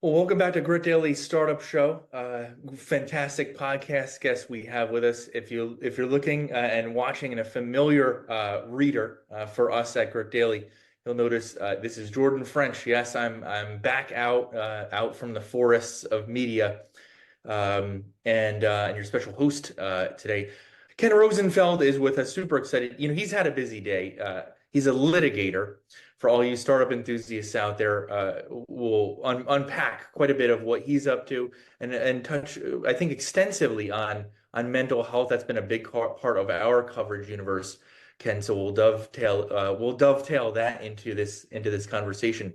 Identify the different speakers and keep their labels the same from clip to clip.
Speaker 1: Well, welcome back to Grit Daily Startup Show. Fantastic podcast guest we have with us. If you're looking and watching and a familiar reader for us at Grit Daily, you'll notice this is Jordan French. Yes, I'm back out from the forests of media, and your special host today. Ken Rosenfeld is with us. Super excited. He's had a busy day. He's a litigator. For all you startup enthusiasts out there, we'll unpack quite a bit of what he's up to and touch, I think, extensively on mental health. That's been a big part of our coverage universe, Ken. So we'll dovetail that into this conversation.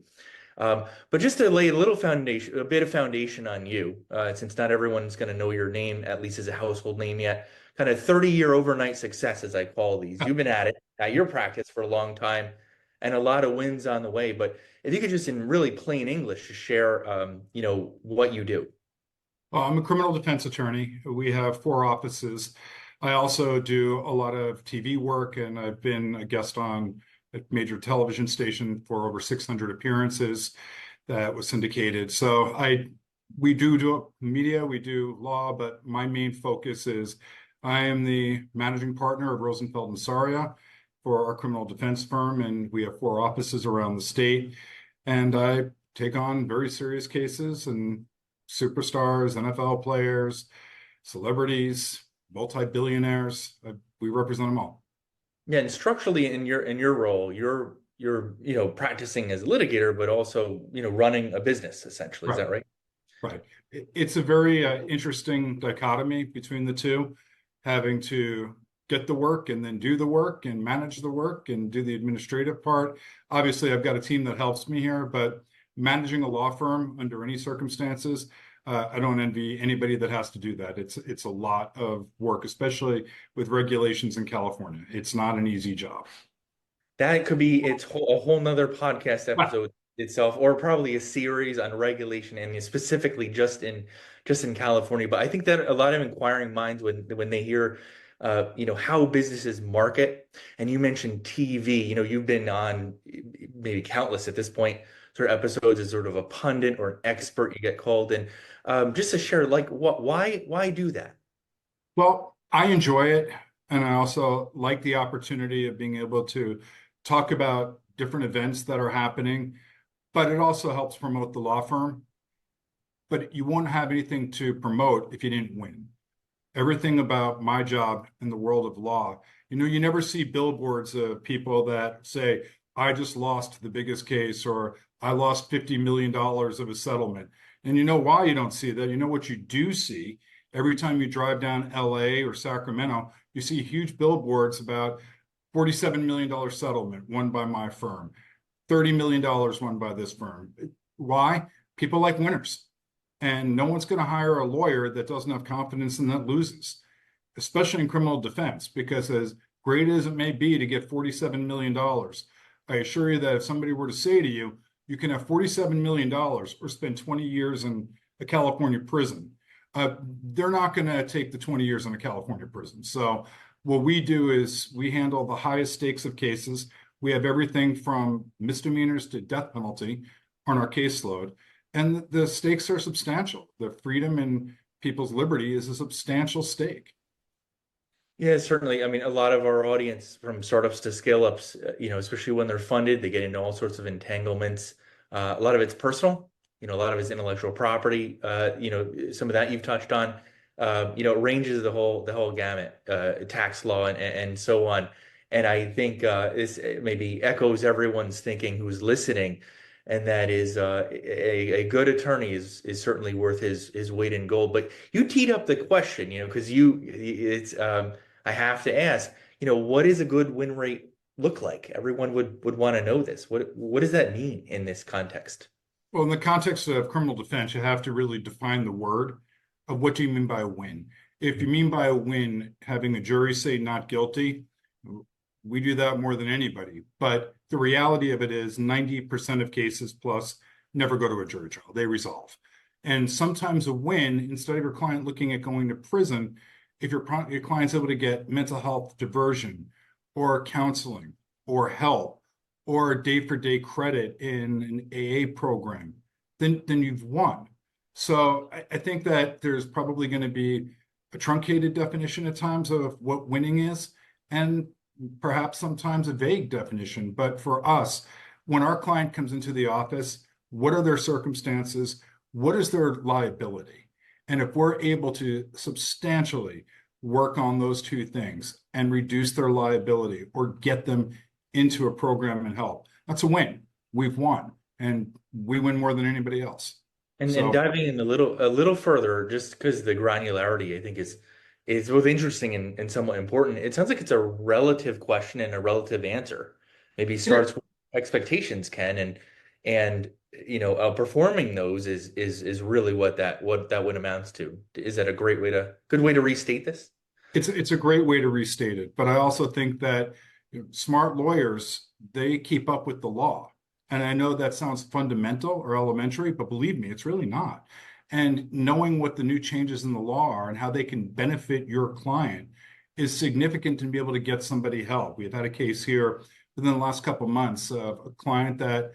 Speaker 1: But just to lay a bit of foundation on you, since not everyone's going to know your name, at least as a household name yet, kind of 30-year overnight success, as I call these. You've been at it, at your practice for a long time, and a lot of wins on the way. But if you could just, in really plain English, just share, what you do.
Speaker 2: I'm a criminal defense attorney. We have 4 offices. I also do a lot of TV work, and I've been a guest on a major television station for over 600 appearances that was syndicated. So we do media, we do law, but my main focus is I am the managing partner of Rosenfeld and Saria for our criminal defense firm, and we have 4 offices around the state. And I take on very serious cases and superstars, NFL players, celebrities, multi-billionaires. We represent them all.
Speaker 1: Yeah, and structurally in your role, you're practicing as a litigator, but also running a business essentially. Is
Speaker 2: Right.
Speaker 1: that right?
Speaker 2: Right. It's a very interesting dichotomy between the two, having to get the work and then do the work and manage the work and do the administrative part. Obviously, I've got a team that helps me here, but managing a law firm under any circumstances, I don't envy anybody that has to do that. It's a lot of work, especially with regulations in California. It's not an easy job.
Speaker 1: That could be a whole nother podcast episode itself, or probably a series on regulation and specifically just in California. But I think that a lot of inquiring minds when they hear how businesses market, and you mentioned TV, you've been on maybe countless at this point sort of episodes as sort of a pundit or an expert you get called in. Just to share, like, why do that?
Speaker 2: Well, I enjoy it, and I also like the opportunity of being able to talk about different events that are happening, but it also helps promote the law firm. But you won't have anything to promote if you didn't win. Everything about my job in the world of law, you never see billboards of people that say, I just lost the biggest case, or I lost $50 million of a settlement. And you know why you don't see that? You know what you do see? Every time you drive down LA or Sacramento, you see huge billboards about $47 million settlement won by my firm, $30 million won by this firm. Why? People like winners. And no one's going to hire a lawyer that doesn't have confidence and that loses, especially in criminal defense, because as great as it may be to get $47 million, I assure you that if somebody were to say to you, you can have $47 million or spend 20 years in a California prison, they're not going to take the 20 years in a California prison. So what we do is we handle the highest stakes of cases. We have everything from misdemeanors to death penalty on our caseload. And the stakes are substantial. The freedom and people's liberty is a substantial stake.
Speaker 1: Yeah, certainly. I mean, a lot of our audience, from startups to scale-ups, especially when they're funded, they get into all sorts of entanglements. A lot of it's personal, a lot of it's intellectual property. Some of that you've touched on. It ranges the whole gamut, tax law and so on. And I think this maybe echoes everyone's thinking who's listening, and that is a good attorney is certainly worth his weight in gold. But you teed up the question, because I have to ask, what does a good win rate look like? Everyone would want to know this. What does that mean in this context?
Speaker 2: Well, in the context of criminal defense, you have to really define the word of what do you mean by a win. If you mean by a win, having a jury say not guilty, we do that more than anybody. But the reality of it is 90% of cases plus never go to a jury trial. They resolve. And sometimes a win, instead of your client looking at going to prison, if your client's able to get mental health diversion or counseling or help or day-for-day credit in an AA program, then you've won. So I think that there's probably going to be a truncated definition at times of what winning is, and perhaps sometimes a vague definition. But for us, when our client comes into the office, what are their circumstances? What is their liability? And if we're able to substantially work on those two things and reduce their liability or get them into a program and help, that's a win. We've won, and we win more than anybody else.
Speaker 1: And
Speaker 2: So
Speaker 1: diving in a little further, just because the granularity I think is both interesting and somewhat important. It sounds like it's a relative question and a relative answer. Maybe starts with expectations, Ken, and performing those is really what that would amounts to. Is that a good way to restate this?
Speaker 2: it's a great way to restate it. But I also think that smart lawyers, they keep up with the law. And I know that sounds fundamental or elementary, but believe me, it's really not. And knowing what the new changes in the law are and how they can benefit your client is significant to be able to get somebody help. We've had a case here within the last couple of months of a client that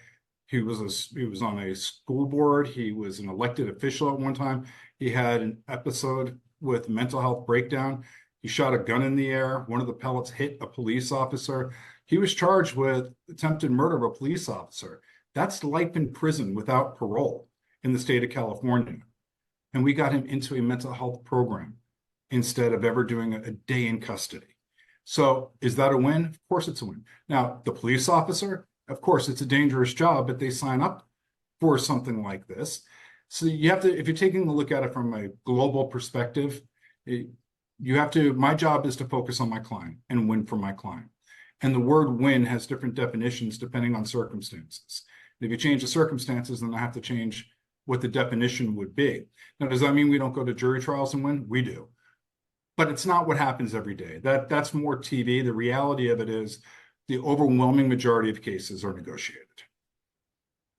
Speaker 2: he was on a school board. He was an elected official at one time. He had an episode with mental health breakdown. He shot a gun in the air. One of the pellets hit a police officer. He was charged with attempted murder of a police officer. That's life in prison without parole in the state of California. And we got him into a mental health program instead of ever doing a day in custody. So is that a win? Of course it's a win. Now, the police officer, of course, it's a dangerous job, but they sign up for something like this. So you have to, if you're taking a look at it from a global perspective, you have to, my job is to focus on my client and win for my client. And the word win has different definitions depending on circumstances. And if you change the circumstances, then I have to change what the definition would be. Now, does that mean we don't go to jury trials and win? We do. But it's not what happens every day. That's more TV. The reality of it is the overwhelming majority of cases are negotiated.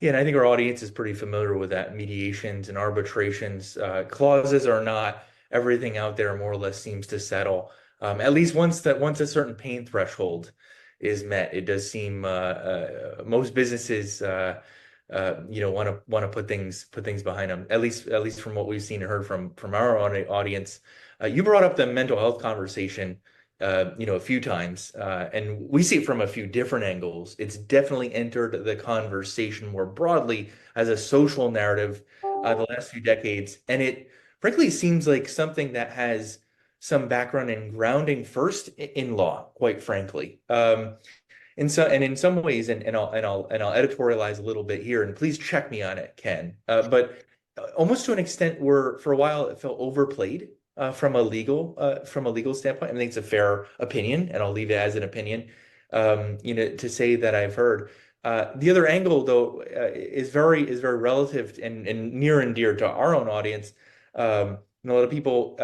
Speaker 1: Yeah, and I think our audience is pretty familiar with that. Mediations and arbitrations, clauses are not everything out there more or less seems to settle. At least once a certain pain threshold is met, it does seem most businesses want to put things behind them. At least from what we've seen and heard from our audience. You brought up the mental health conversation a few times, and we see it from a few different angles. It's definitely entered the conversation more broadly as a social narrative the last few decades, and it frankly seems like something that has some background and grounding first in law, quite frankly. In some ways, and I'll editorialize a little bit here, and please check me on it, Ken. But almost to an extent, where for a while it felt overplayed from a legal standpoint. I think it's a fair opinion, and I'll leave it as an opinion. To say that I've heard. The other angle, though, is very relative and near and dear to our own audience. And a lot of people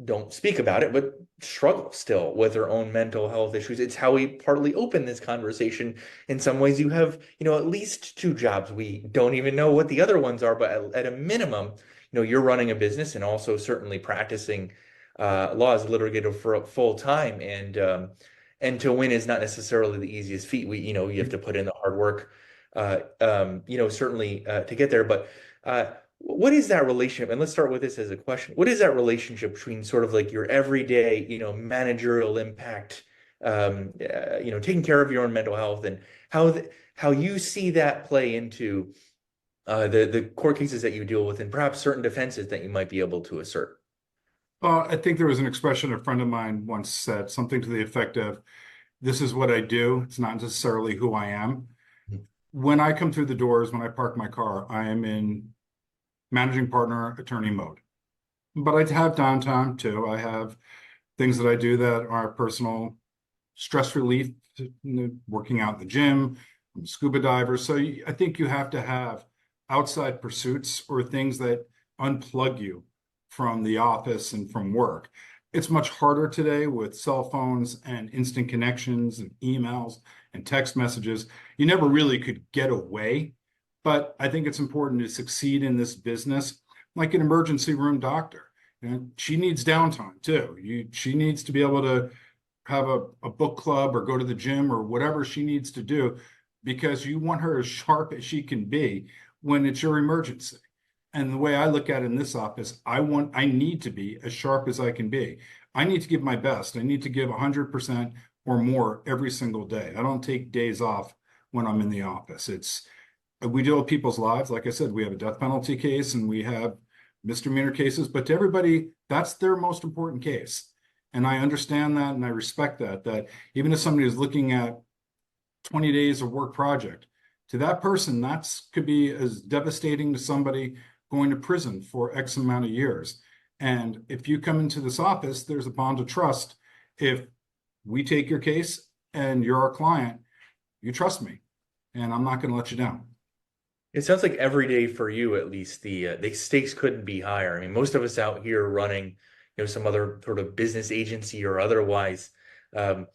Speaker 1: don't speak about it, but struggle still with their own mental health issues. It's how we partly open this conversation. In some ways, you have, at least two jobs. We don't even know what the other ones are, but at a minimum, you're running a business and also certainly practicing law as a litigator for full time. And to win is not necessarily the easiest feat. You have to put in the hard work, certainly to get there. But what is that relationship? And let's start with this as a question. What is that relationship between sort of like your everyday, managerial impact, taking care of your own mental health, and how you see that play into the court cases that you deal with, and perhaps certain defenses that you might be able to assert?
Speaker 2: I think there was an expression a friend of mine once said, something to the effect of, "This is what I do. It's not necessarily who I am." When I come through the doors, when I park my car, I am in managing partner attorney mode. But I have downtime too. I have things that I do that are personal stress relief, working out in the gym. I'm a scuba diver. So I think you have to have outside pursuits or things that unplug you from the office and from work. It's much harder today with cell phones and instant connections and emails and text messages. You never really could get away, but I think it's important to succeed in this business, like an emergency room doctor. She needs downtime too. She needs to be able to have a book club or go to the gym or whatever she needs to do, because you want her as sharp as she can be when it's your emergency. And the way I look at it in this office, I need to be as sharp as I can be. I need to give my best. I need to give 100% or more every single day. I don't take days off when I'm in the office. We deal with people's lives. Like I said, we have a death penalty case and we have misdemeanor cases, but to everybody, that's their most important case. And I understand that and I respect that even if somebody is looking at 20 days of work project, to that person, that's could be as devastating to somebody going to prison for X amount of years. And if you come into this office, there's a bond of trust. If we take your case and you're our client, you trust me, and I'm not going to let you down.
Speaker 1: It sounds like every day for you, at least, the stakes couldn't be higher. I mean, most of us out here running, some other sort of business agency or otherwise, um,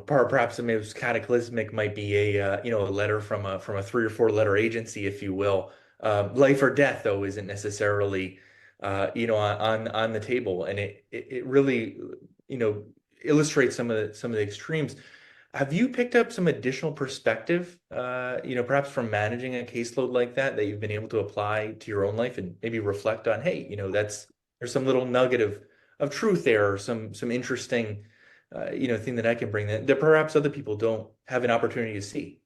Speaker 1: perhaps the most cataclysmic might be a letter from a 3 or 4 letter agency, if you will. Life or death, though, isn't necessarily, on the table, and it really, you know, illustrates some of the extremes. Have you picked up some additional perspective, perhaps from managing a caseload like that you've been able to apply to your own life and maybe reflect on, hey, there's some little nugget of truth there, or some interesting, thing that I can bring that perhaps other people don't have an opportunity to see.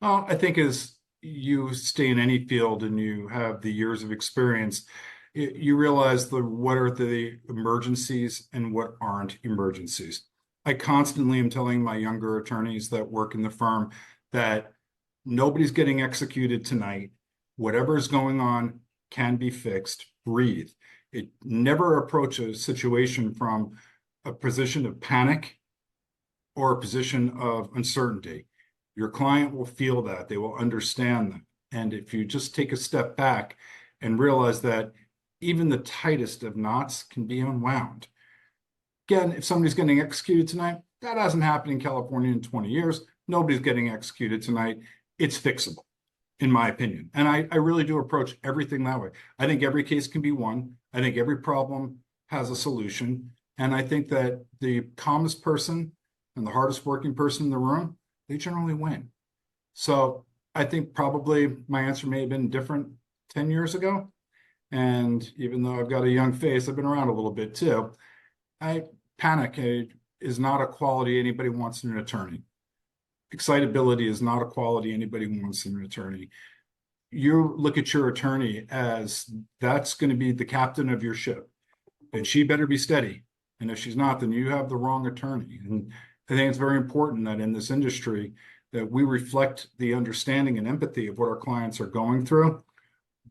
Speaker 2: Well, I think as you stay in any field and you have the years of experience, you realize what are the emergencies and what aren't emergencies. I constantly am telling my younger attorneys that work in the firm that nobody's getting executed tonight. Whatever is going on can be fixed. Breathe. It never approach a situation from a position of panic or a position of uncertainty. Your client will feel that, they will understand that. And if you just take a step back and realize that even the tightest of knots can be unwound. Again, if somebody's getting executed tonight, that hasn't happened in California in 20 years. Nobody's getting executed tonight. It's fixable, in my opinion. And I really do approach everything that way. I think every case can be won. I think every problem has a solution. And I think that the calmest person and the hardest working person in the room, they generally win. So I think probably my answer may have been different 10 years ago. And even though I've got a young face, I've been around a little bit too. Panic is not a quality anybody wants in an attorney. Excitability is not a quality anybody wants in an attorney. You look at your attorney as that's going to be the captain of your ship, and she better be steady. And if she's not, then you have the wrong attorney. And I think it's very important that in this industry that we reflect the understanding and empathy of what our clients are going through,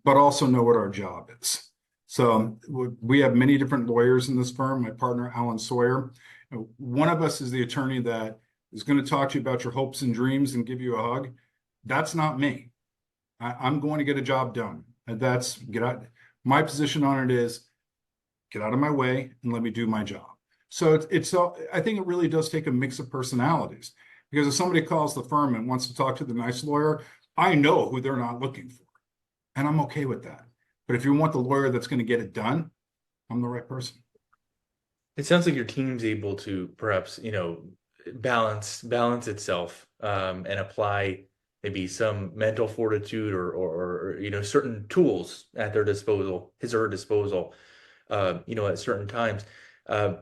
Speaker 2: but also know what our job is. So we have many different lawyers in this firm. My partner, Alan Sawyer, one of us is the attorney that is going to talk to you about your hopes and dreams and give you a hug. That's not me. I'm going to get a job done. And that's get out. My position on it is get out of my way and let me do my job. So I think it really does take a mix of personalities, because if somebody calls the firm and wants to talk to the nice lawyer, I know who they're not looking for, and I'm okay with that. But if you want the lawyer that's going to get it done, I'm the right person.
Speaker 1: It sounds like your team's able to perhaps, balance itself, and apply maybe some mental fortitude or certain tools at their disposal, his or her disposal, at certain times.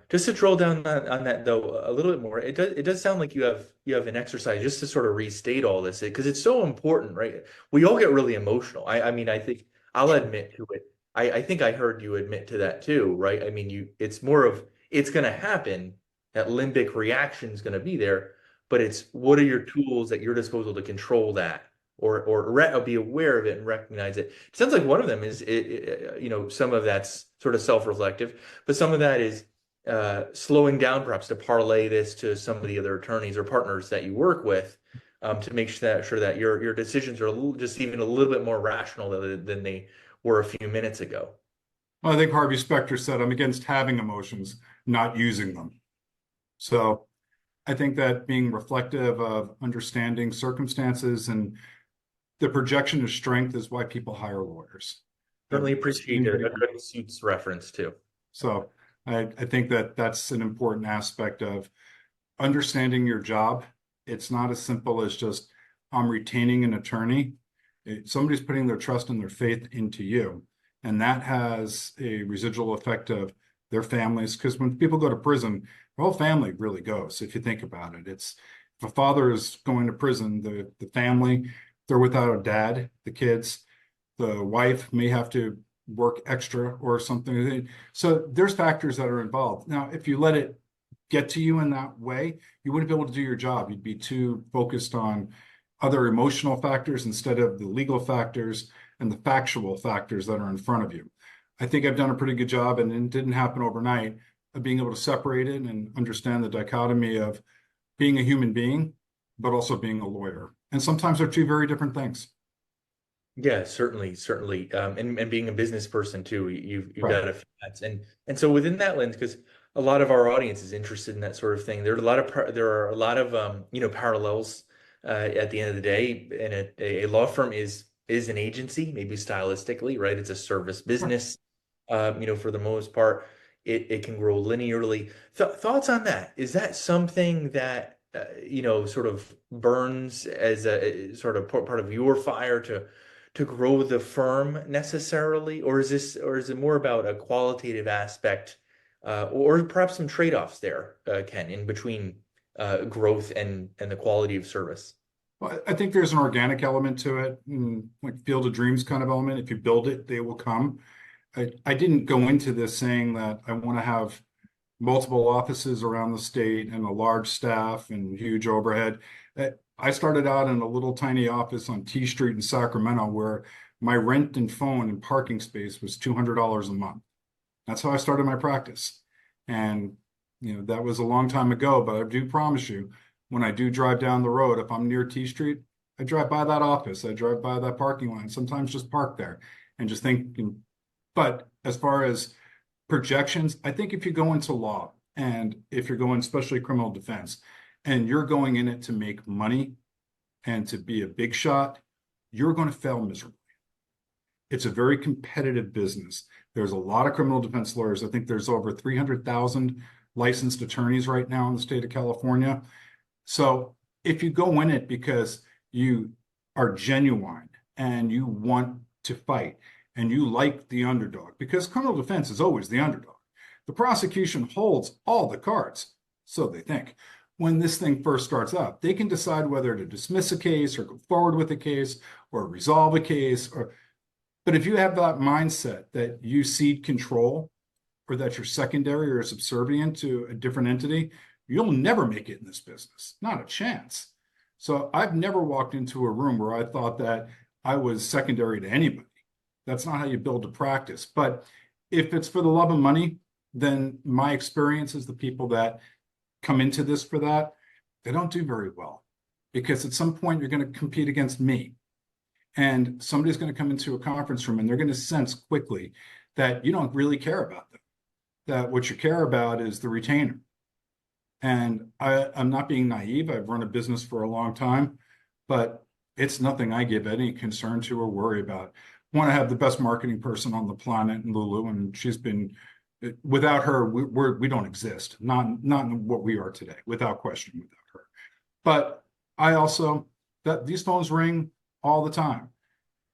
Speaker 1: Just to drill down on that though a little bit more, it does sound like you have an exercise just to sort of restate all this, because it's so important, right? We all get really emotional. I mean, I think I'll admit to it. I think I heard you admit to that too, right? I mean, it's more of it's going to happen. That limbic reaction is going to be there, but it's what are your tools at your disposal to control that, or be aware of it and recognize it. It sounds like one of them is some of that's sort of self-reflective, but some of that is slowing down, perhaps to parlay this to some of the other attorneys or partners that you work with, to make sure that your decisions are just even a little bit more rational than they were a few minutes ago.
Speaker 2: Well, I think Harvey Specter said, I'm against having emotions, not using them. So I think that being reflective of understanding circumstances and the projection of strength is why people hire lawyers.
Speaker 1: Certainly appreciate a good Suits reference too.
Speaker 2: So I think that that's an important aspect of understanding your job. It's not as simple as just I'm retaining an attorney. Somebody's putting their trust and their faith into you. And that has a residual effect of their families. Because when people go to prison, the whole family really goes, if you think about it. It's if a father is going to prison, the family, they're without a dad, the kids, the wife may have to work extra or something. So there's factors that are involved. Now, if you let it get to you in that way, you wouldn't be able to do your job. You'd be too focused on other emotional factors instead of the legal factors and the factual factors that are in front of you. I think I've done a pretty good job, and it didn't happen overnight, of being able to separate it and understand the dichotomy of being a human being, but also being a lawyer. And sometimes they're two very different things.
Speaker 1: Yeah, certainly, certainly. And being a business person too, you've
Speaker 2: Right.
Speaker 1: got a few hats. And so within that lens, because a lot of our audience is interested in that sort of thing, there are a lot of parallels at the end of the day. And a law firm is an agency, maybe stylistically, right? It's a service business. For the most part, it can grow linearly. Thoughts on that? Is that something that sort of burns as a sort of part of your fire to grow the firm necessarily, or is it more about a qualitative aspect, or perhaps some trade-offs there, Ken, in between growth and the quality of service?
Speaker 2: Well, I think there's an organic element to it, like Field of Dreams kind of element. If you build it, they will come. I didn't go into this saying that I want to have multiple offices around the state and a large staff and huge overhead. I started out in a little tiny office on T Street in Sacramento where my rent and phone and parking space was $200 a month. That's how I started my practice. And, that was a long time ago, but I do promise you, when I do drive down the road, if I'm near T Street, I drive by that office, I drive by that parking lot, sometimes just park there and just think. But as far as projections, I think if you go into law and if you're going, especially criminal defense, and you're going in it to make money and to be a big shot, you're going to fail miserably. It's a very competitive business. There's a lot of criminal defense lawyers. I think there's over 300,000 licensed attorneys right now in the state of California. So if you go in it because you are genuine and you want to fight and you like the underdog, because criminal defense is always the underdog. The prosecution holds all the cards, so they think. When this thing first starts up, they can decide whether to dismiss a case or go forward with a case or resolve a case. But if you have that mindset that you cede control or that you're secondary or subservient to a different entity, you'll never make it in this business. Not a chance. So I've never walked into a room where I thought that I was secondary to anybody. That's not how you build a practice. But if it's for the love of money, then my experience is the people that come into this for that, they don't do very well because at some point you're going to compete against me. And somebody's going to come into a conference room and they're going to sense quickly that you don't really care about them, that what you care about is the retainer. And I'm not being naive. I've run a business for a long time, but it's nothing I give any concern to or worry about. I want to have the best marketing person on the planet, Lulu, and she's been, without her, we don't exist. Not what we are today, without question, without her. But I also, that these phones ring all the time.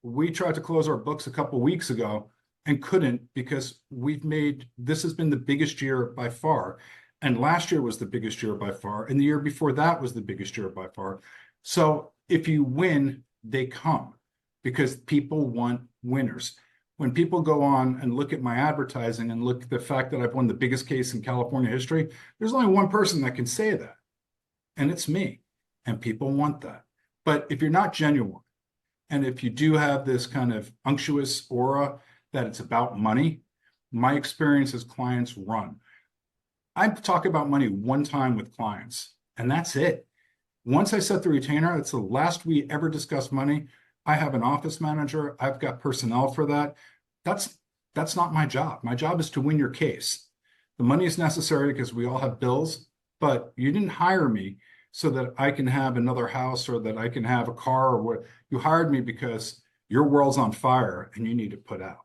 Speaker 2: We tried to close our books a couple weeks ago and couldn't because this has been the biggest year by far. And last year was the biggest year by far. And the year before that was the biggest year by far. So if you win, they come because people want winners. When people go on and look at my advertising and look at the fact that I've won the biggest case in California history, there's only one person that can say that. And it's me. And people want that. But if you're not genuine, and if you do have this kind of unctuous aura that it's about money, my experience is clients run. I talk about money one time with clients, and that's it. Once I set the retainer, it's the last we ever discuss money. I have an office manager. I've got personnel for that. That's not my job. My job is to win your case. The money is necessary because we all have bills, but you didn't hire me so that I can have another house or that I can have a car or what. You hired me because your world's on fire and you need to put out.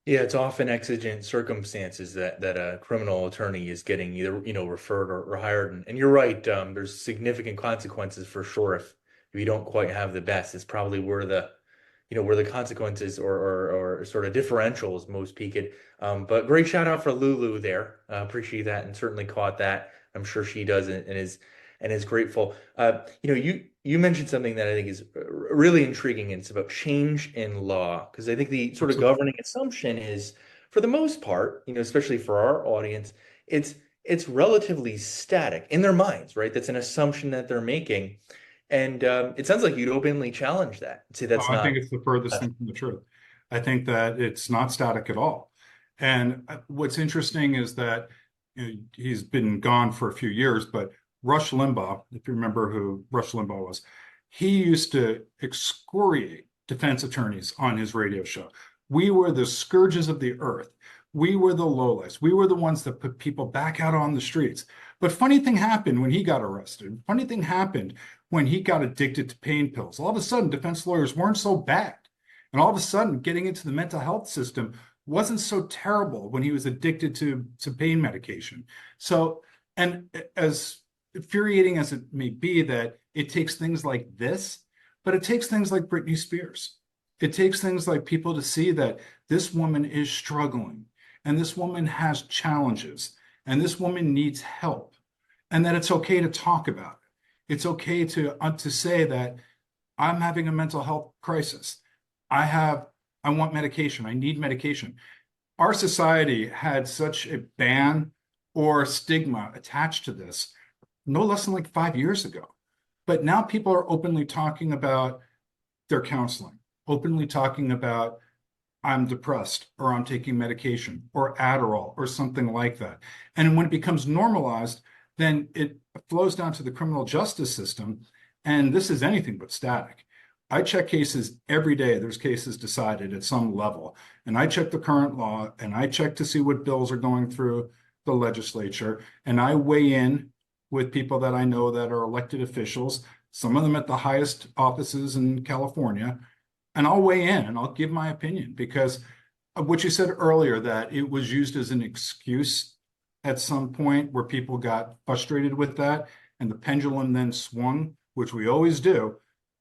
Speaker 1: Yeah, it's often exigent circumstances that a criminal attorney is getting either referred or hired, and you're right. There's significant consequences for sure if you don't quite have the best, it's probably where where the consequences or sort of differentials most peak it. But great shout out for Lulu there. Appreciate that and certainly caught that. I'm sure she does and is grateful. You mentioned something that I think is really intriguing, and it's about change in law because I think the sort of
Speaker 2: Absolutely.
Speaker 1: governing assumption is, for the most part, especially for our audience, it's relatively static in their minds, right? That's an assumption that they're making. And it sounds like you'd openly challenge that. Say
Speaker 2: Oh,
Speaker 1: that's
Speaker 2: I
Speaker 1: not.
Speaker 2: think it's the furthest thing from the truth. I think that it's not static at all. And what's interesting is that he's been gone for a few years, but Rush Limbaugh, if you remember who Rush Limbaugh was, he used to excoriate defense attorneys on his radio show. We were the scourges of the earth. We were the lowlights. We were the ones that put people back out on the streets. But funny thing happened when he got arrested. Funny thing happened when he got addicted to pain pills. All of a sudden, defense lawyers weren't so bad. And all of a sudden, getting into the mental health system wasn't so terrible when he was addicted to pain medication. So, and as infuriating as it may be that it takes things like this, but it takes things like Britney Spears. It takes things like people to see that this woman is struggling and this woman has challenges and this woman needs help and that it's okay to talk about it. It's okay to say that I'm having a mental health crisis. I want medication. I need medication. Our society had such a ban or stigma attached to this no less than like 5 years ago. But now people are openly talking about their counseling, openly talking about I'm depressed or I'm taking medication or Adderall or something like that. And when it becomes normalized, then it flows down to the criminal justice system. And this is anything but static. I check cases every day. There's cases decided at some level. And I check the current law and I check to see what bills are going through the legislature. And I weigh in with people that I know that are elected officials, some of them at the highest offices in California. And I'll weigh in and I'll give my opinion because of what you said earlier, that it was used as an excuse at some point where people got frustrated with that and the pendulum then swung, which we always do.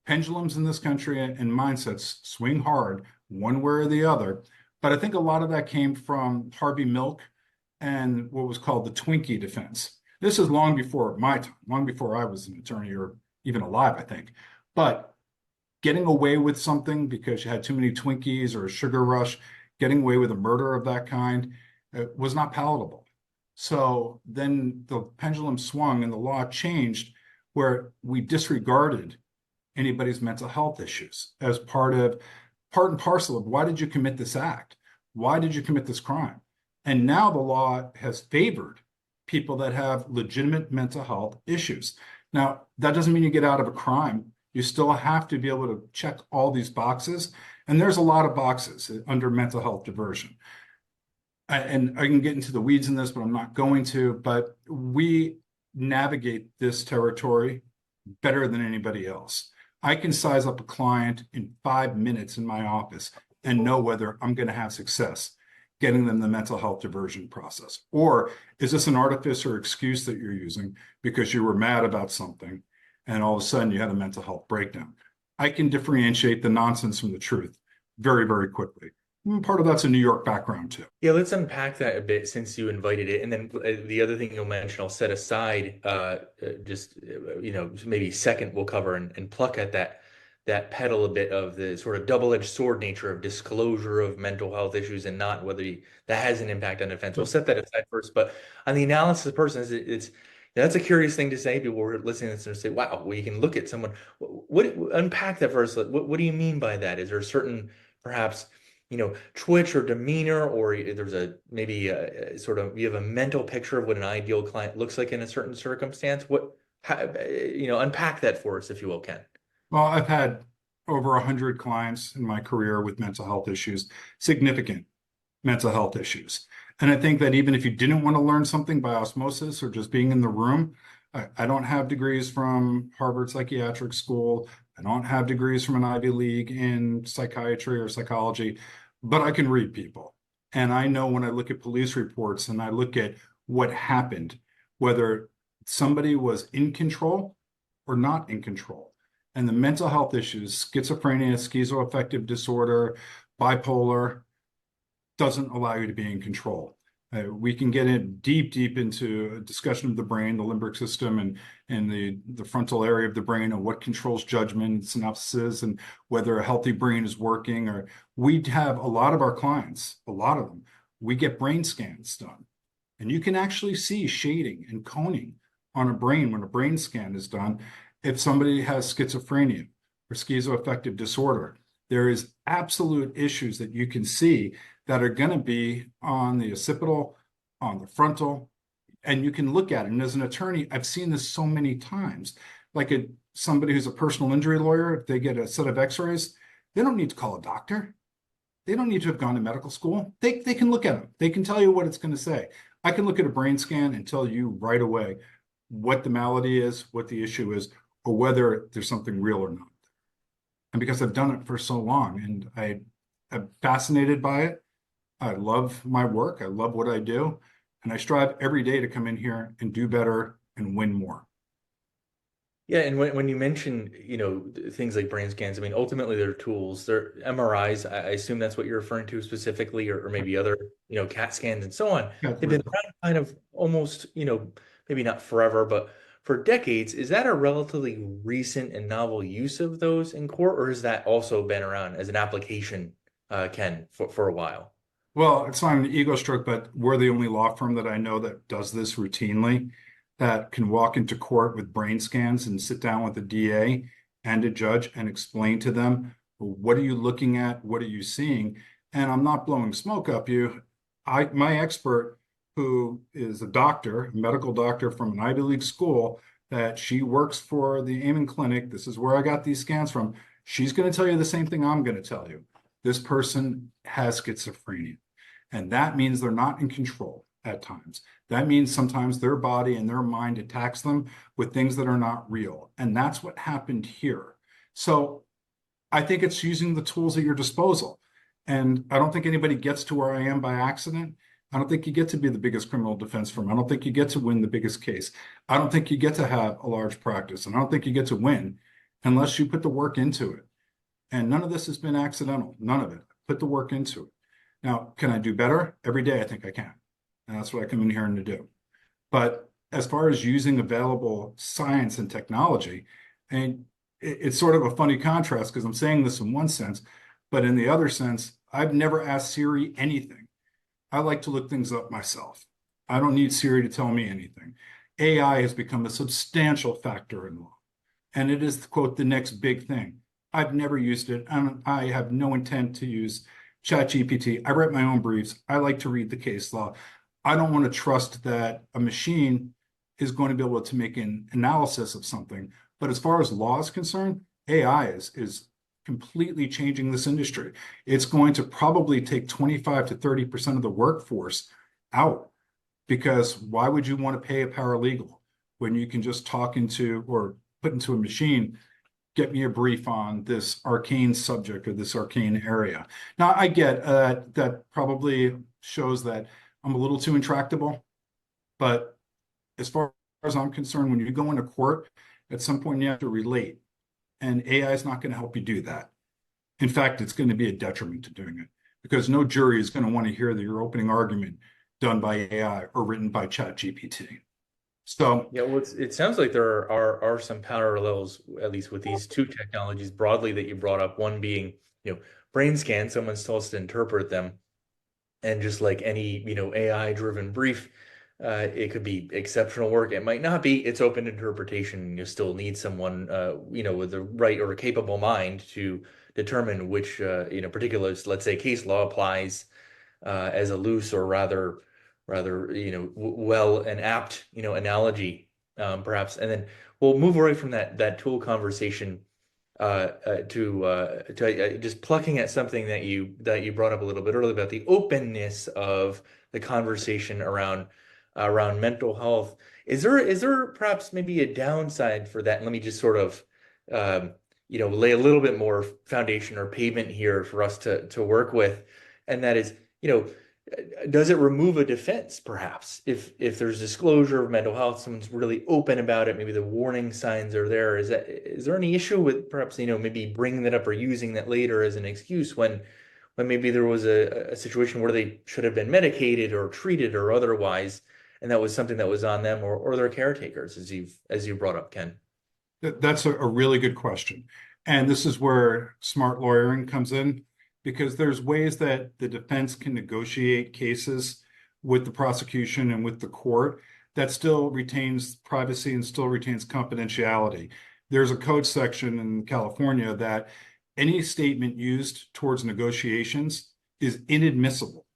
Speaker 2: Pendulums in this country and mindsets swing hard one way or the other. But I think a lot of that came from Harvey Milk and what was called the Twinkie defense. This is long before my time, long before I was an attorney or even alive, I think. But getting away with something because you had too many Twinkies or a sugar rush, getting away with a murder of that kind was not palatable. So then the pendulum swung and the law changed where we disregarded anybody's mental health issues as part and parcel of why did you commit this act? Why did you commit this crime? And now the law has favored people that have legitimate mental health issues. Now, that doesn't mean you get out of a crime. You still have to be able to check all these boxes. And there's a lot of boxes under mental health diversion. And I can get into the weeds in this, but I'm not going to. But we navigate this territory better than anybody else. I can size up a client in 5 minutes in my office and know whether I'm going to have success getting them the mental health diversion process. Or is this an artifice or excuse that you're using because you were mad about something and all of a sudden you had a mental health breakdown? I can differentiate the nonsense from the truth very, very quickly. Part of that's a New York background too.
Speaker 1: Yeah, let's unpack that a bit since you invited it. And then the other thing you'll mention, I'll set aside just maybe second we'll cover and pluck at that pedal a bit of the sort of double-edged sword nature of disclosure of mental health issues and not whether that has an impact on defense. We'll set that aside first. But on the analysis of persons, that's a curious thing to say. People were listening to this and say, wow, well, you can look at someone. What unpack that first. What do you mean by that? Is there a certain perhaps twitch or demeanor, or there's maybe sort of you have a mental picture of what an ideal client looks like in a certain circumstance? Unpack that for us, if you will, Ken.
Speaker 2: Well, I've had over 100 clients in my career with mental health issues, significant mental health issues. And I think that even if you didn't want to learn something by osmosis or just being in the room, I don't have degrees from Harvard Psychiatric School. I don't have degrees from an Ivy League in psychiatry or psychology, but I can read people. And I know when I look at police reports and I look at what happened, whether somebody was in control or not in control. And the mental health issues, schizophrenia, schizoaffective disorder, bipolar, doesn't allow you to be in control. We can get in deep into a discussion of the brain, the limbic system, and the frontal area of the brain, and what controls judgment, synapses, and whether a healthy brain is working. Or we have a lot of our clients, a lot of them, we get brain scans done, and you can actually see shading and coning on a brain when a brain scan is done. If somebody has schizophrenia or schizoaffective disorder, there is absolute issues that you can see that are going to be on the occipital, on the frontal, and you can look at it. And as an attorney, I've seen this so many times. Like somebody who's a personal injury lawyer, if they get a set of x-rays, they don't need to call a doctor. They don't need to have gone to medical school. They can look at them. They can tell you what it's going to say. I can look at a brain scan and tell you right away what the malady is, what the issue is, or whether there's something real or not. And because I've done it for so long and I'm fascinated by it, I love my work. I love what I do. And I strive every day to come in here and do better and win more.
Speaker 1: Yeah, and when you mention, things like brain scans, I mean, ultimately they're tools. They're MRIs. I assume that's what you're referring to specifically, or maybe other, CAT scans and so on.
Speaker 2: Yeah,
Speaker 1: They've been around kind of almost, maybe not forever, but for decades. Is that a relatively recent and novel use of those in court, or has that also been around as an application, Ken, for a while?
Speaker 2: well, it's not an ego stroke, but we're the only law firm that I know that does this routinely, that can walk into court with brain scans and sit down with a DA and a judge and explain to them, what are you looking at? What are you seeing? And I'm not blowing smoke up you. My expert, who is a doctor, a medical doctor from an Ivy League school, that she works for the Amen Clinic. This is where I got these scans from. She's going to tell you the same thing I'm going to tell you. This person has schizophrenia. And that means they're not in control at times. That means sometimes their body and their mind attacks them with things that are not real. And that's what happened here. So I think it's using the tools at your disposal. And I don't think anybody gets to where I am by accident. I don't think you get to be the biggest criminal defense firm. I don't think you get to win the biggest case. I don't think you get to have a large practice. And I don't think you get to win unless you put the work into it. And none of this has been accidental. None of it. Put the work into it. Now, can I do better? Every day I think I can. And that's what I come in here and to do. But as far as using available science and technology, and it's sort of a funny contrast because I'm saying this in one sense, but in the other sense, I've never asked Siri anything. I like to look things up myself. I don't need Siri to tell me anything. AI has become a substantial factor in law, and it is, quote, the next big thing. I've never used it, and I have no intent to use ChatGPT. I write my own briefs. I like to read the case law. I don't want to trust that a machine is going to be able to make an analysis of something. But as far as law is concerned, AI is completely changing this industry. It's going to probably take 25 to 30% of the workforce out, because why would you want to pay a paralegal when you can just talk into or put into a machine, get me a brief on this arcane subject or this arcane area. Now, I get that probably shows that I'm a little too intractable, but as far as I'm concerned, when you go into court, at some point you have to relate, and AI is not going to help you do that. In fact, it's going to be a detriment to doing it, because no jury is going to want to hear your opening argument done by AI or written by ChatGPT. So
Speaker 1: Yeah, well, it sounds like there are some parallels, at least with these two technologies broadly that you brought up. One being, brain scan, someone still has to interpret them, and just like any, AI-driven brief, it could be exceptional work. It might not be. It's open interpretation. You still need someone, with the right or a capable mind to determine which, particular, let's say, case law applies as a loose or rather, well and apt, analogy, perhaps. And then we'll move away from that tool conversation to just plucking at something that you brought up a little bit earlier about the openness of the conversation around mental health. Is there perhaps maybe a downside for that? And let me just sort of lay a little bit more foundation or pavement here for us to work with, and that is, does it remove a defense, perhaps? If there's disclosure of mental health, someone's really open about it, maybe the warning signs are there. Is there any issue with perhaps, maybe bringing that up or using that later as an excuse when maybe there was a situation where they should have been medicated or treated or otherwise, and that was something that was on them or their caretakers, as you brought up, Ken?
Speaker 2: That's a really good question. And this is where smart lawyering comes in, because there's ways that the defense can negotiate cases with the prosecution and with the court that still retains privacy and still retains confidentiality. There's a code section in California that any statement used towards negotiations is inadmissible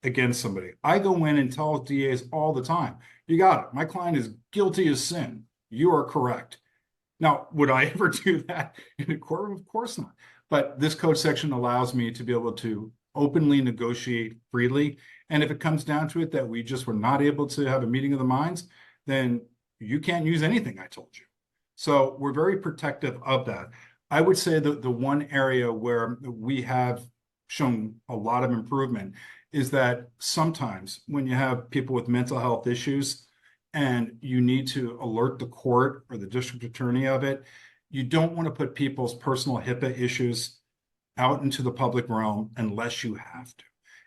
Speaker 2: against somebody. I go in and tell DAs all the time, you got it. My client is guilty as sin. You are correct. Now, would I ever do that in a courtroom? Of course not. But this code section allows me to be able to openly negotiate freely. And if it comes down to it that we just were not able to have a meeting of the minds, then you can't use anything I told you. So we're very protective of that. I would say that the one area where we have shown a lot of improvement is that sometimes when you have people with mental health issues, and you need to alert the court or the district attorney of it, you don't want to put people's personal HIPAA issues out into the public realm unless you have to.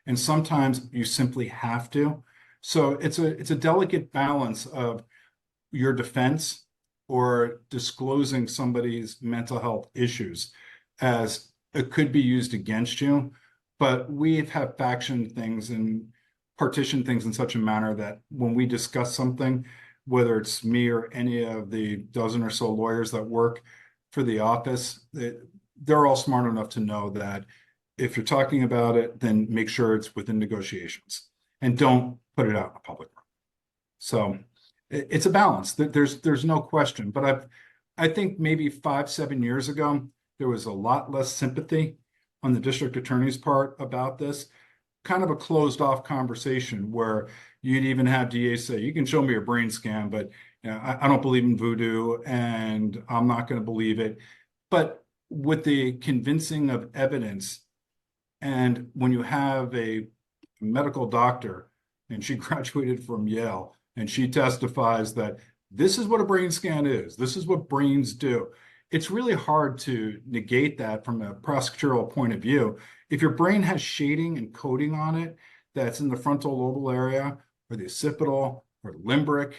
Speaker 2: And sometimes you simply have to. So it's a delicate balance of your defense or disclosing somebody's mental health issues, as it could be used against you. But we've had faction things and partition things in such a manner that when we discuss something, whether it's me or any of the dozen or so lawyers that work for the office, they're all smart enough to know that if you're talking about it, then make sure it's within negotiations and don't put it out in the public room. So it's a balance. There's no question. But I think maybe 5-7 years ago, there was a lot less sympathy on the district attorney's part about this. Kind of a closed off conversation where you'd even have DAs say, you can show me a brain scan, but I don't believe in voodoo and I'm not going to believe it. But with the convincing of evidence, and when you have a medical doctor and she graduated from Yale and she testifies that this is what a brain scan is, this is what brains do, it's really hard to negate that from a prosecutorial point of view. If your brain has shading and coating on it that's in the frontal lobal area or the occipital or limbic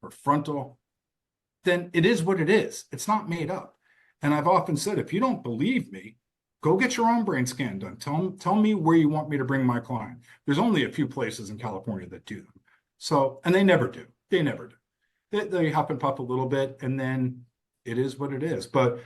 Speaker 2: or frontal, then it is what it is. It's not made up. And I've often said, if you don't believe me, go get your own brain scan done. Tell me where you want me to bring my client. There's only a few places in California that do them. So, and they never do. They never do. They huff and puff a little bit, and then it is what it is. But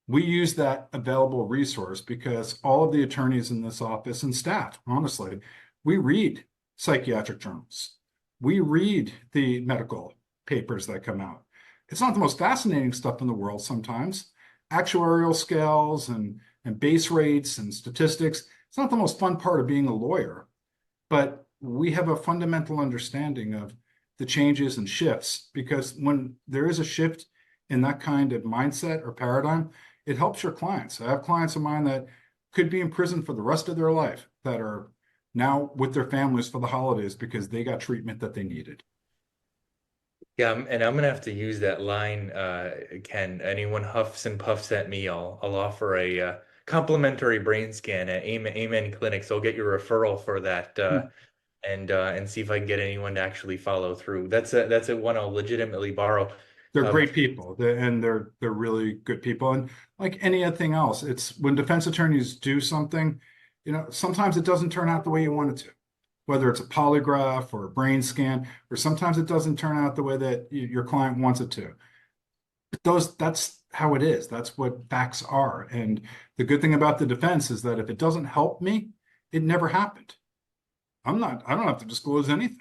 Speaker 2: we use that available resource because all of the attorneys in this office and staff, honestly, we read psychiatric journals. We read the medical papers that come out. It's not the most fascinating stuff in the world sometimes. Actuarial scales and base rates and statistics. It's not the most fun part of being a lawyer, but we have a fundamental understanding of the changes and shifts, because when there is a shift in that kind of mindset or paradigm, it helps your clients. I have clients of mine that could be in prison for the rest of their life that are now with their families for the holidays because they got treatment that they needed.
Speaker 1: Yeah, and I'm gonna have to use that line, Ken. Anyone huffs and puffs at me, I'll offer a complimentary brain scan at Amen Clinics. I'll get your referral for that, and see if I can get anyone to actually follow through. That's a one I'll legitimately borrow.
Speaker 2: They're
Speaker 1: Um,
Speaker 2: great people, and they're really good people. And like anything else, it's when defense attorneys do something, sometimes it doesn't turn out the way you want it to, whether it's a polygraph or a brain scan, or sometimes it doesn't turn out the way that your client wants it to. That's how it is. That's what facts are. And the good thing about the defense is that if it doesn't help me, it never happened. I don't have to disclose anything.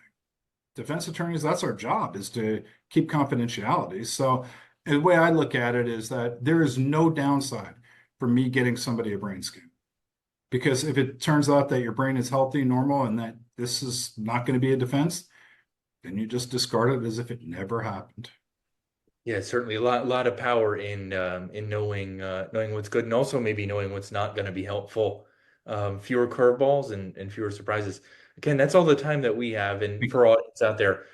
Speaker 2: Defense attorneys, that's our job, is to keep confidentiality. So the way I look at it is that there is no downside for me getting somebody a brain scan. Because if it turns out that your brain is healthy, normal, and that this is not going to be a defense, then you just discard it as if it never happened.
Speaker 1: yeah, certainly a lot of power in knowing what's good and also maybe knowing what's not going to be helpful. fewer curveballs and fewer surprises. Again, that's all the time that we have. And for all audience out there,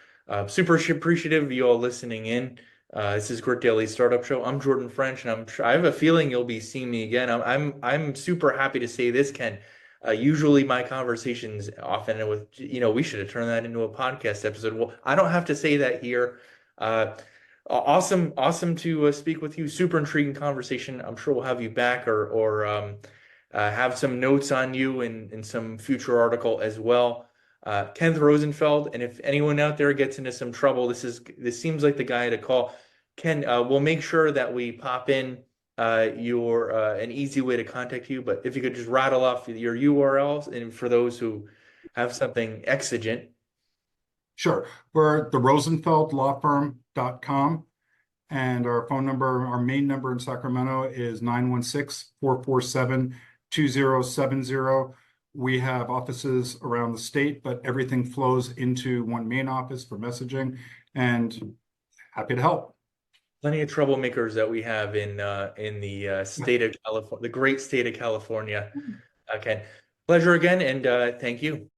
Speaker 1: super appreciative of you all listening in. This is Grit Daily Startup Show. I'm Jordan French, and I have a feeling you'll be seeing me again. I'm super happy to say this, Ken. Usually my conversations often with, we should have turned that into a podcast episode. Well, I don't have to say that here. Awesome to speak with you. Super intriguing conversation. I'm sure we'll have you back or have some notes on you in some future article as well. Kenneth Rosenfeld, and if anyone out there gets into some trouble, this seems like the guy to call. Ken, we'll make sure that we pop in your an easy way to contact you. But if you could just rattle off your URLs, and for those who have something exigent.
Speaker 2: Sure. We're the rosenfeldlawfirm.com, and our phone number, our main number in Sacramento is 916-447-2070. We have offices around the state, but everything flows into one main office for messaging, and happy to help.
Speaker 1: Plenty of troublemakers that we have in the state of California, the great state of California. Ken, pleasure again, and thank you.